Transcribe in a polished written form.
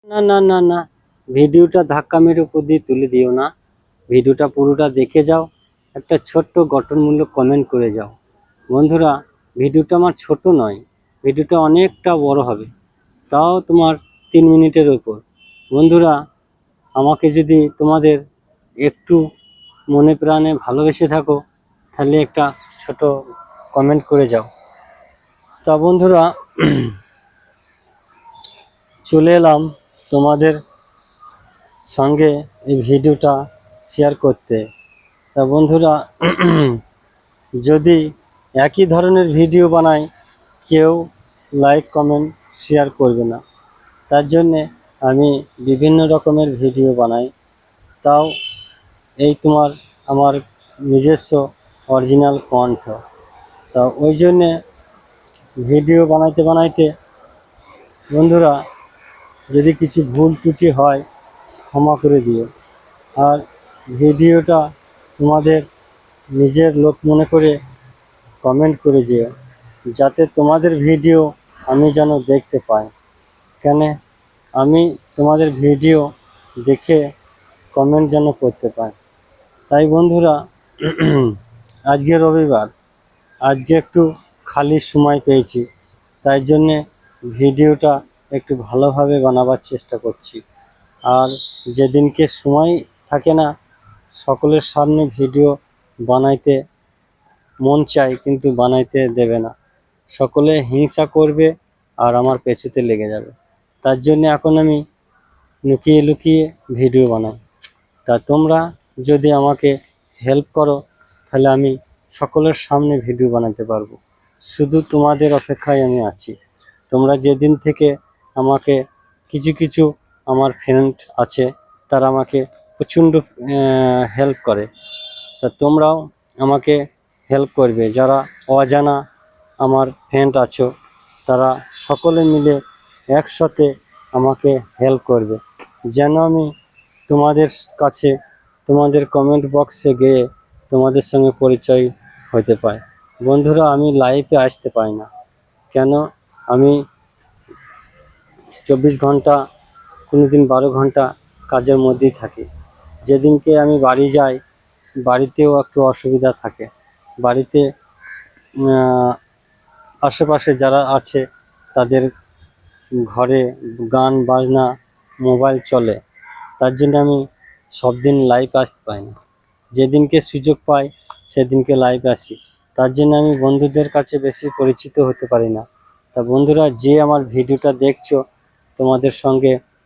না না না না, ভিডিওটা ধাক্কা মেরে উপর দিয়ে তুলে দিও না। ভিডিওটা পুরোটা দেখে যাও, একটা ছোট্ট গঠনমূলক কমেন্ট করে যাও। বন্ধুরা, ভিডিওটা আমার ছোট নয়, ভিডিওটা অনেকটা বড় হবে, তাও তোমার 3 মিনিটের উপর। বন্ধুরা, আমাকে যদি তোমাদের একটু মনে প্রাণে ভালোবেসে থাকো, তাহলে একটা ছোট কমেন্ট করে যাও। তা বন্ধুরা, চলে এলাম তোমাদের সঙ্গে এই ভিডিওটা শেয়ার করতে। তা বন্ধুরা, যদি একই ধরনের ভিডিও বানাই, কেউ লাইক কমেন্ট শেয়ার করবে না। তার জন্যে আমি বিভিন্ন রকমের ভিডিও বানাই। তাও এই তোমার আমার নিজস্ব অরিজিনাল কণ্ঠ। তা ওই জন্যে ভিডিও বানাইতে বানাইতে বন্ধুরা, যদি কিছু ভুল ত্রুটি হয় ক্ষমা করে দিও। আর ভিডিওটা তোমাদের নিজের লোক মনে করে কমেন্ট করে যেও, যাতে তোমাদের ভিডিও আমি যেন দেখতে পাই। কেন, আমি তোমাদের ভিডিও দেখে কমেন্ট যেন করতে পাই। তাই বন্ধুরা, আজকে রবিবার, আজকে একটু খালি সময় পেয়েছি, তাই জন্যে ভিডিওটা একটু ভালোভাবে বানাবার চেষ্টা করছি। আর যেদিনকে সময় থাকে না, সকলের সামনে ভিডিও বানাইতে মন চাই, কিন্তু বানাইতে দেবে না। সকলে হিংসা করবে আর আমার পেছুতে লেগে যাবে। তার জন্য এখন আমি লুকিয়ে লুকিয়ে ভিডিও বানাই। তা তোমরা যদি আমাকে হেল্প করো, তাহলে আমি সকলের সামনে ভিডিও বানাতে পারবো। শুধু তোমাদের অপেক্ষায় আমি আছি। তোমরা যেদিন থেকে আমাকে কিছু কিছু আমার ফ্রেন্ড আছে, তারা আমাকে প্রচণ্ড হেল্প করে। তা তোমরাও আমাকে হেল্প করবে। যারা অজানা আমার ফ্রেন্ড আছো, তারা সকলে মিলে একসাথে আমাকে হেল্প করবে, যেন আমি তোমাদের কাছে, তোমাদের কমেন্ট বক্সে গিয়ে তোমাদের সঙ্গে পরিচয় হতে পাই। বন্ধুরা, আমি লাইভে আসতে পারি না, কেন, আমি 24 ঘন্টা, কোনো দিন 12 ঘন্টা কাজের মধ্যেই থাকি। যেদিনকে আমি বাড়ি যাই, বাড়িতেও একটু অসুবিধা থাকে। বাড়িতে আশেপাশে যারা আছে, তাদের ঘরে গান বাজনা মোবাইল চলে, তার জন্য আমি সব দিন লাইভ আসতে পারি না। যেদিনকে সুযোগ পাই সেদিনকে লাইভ আসি। তার জন্য আমি বন্ধুদের কাছে বেশি পরিচিত হতে পারি না। তা বন্ধুরা, যে আমার ভিডিওটা দেখছো, তোমাদের সঙ্গে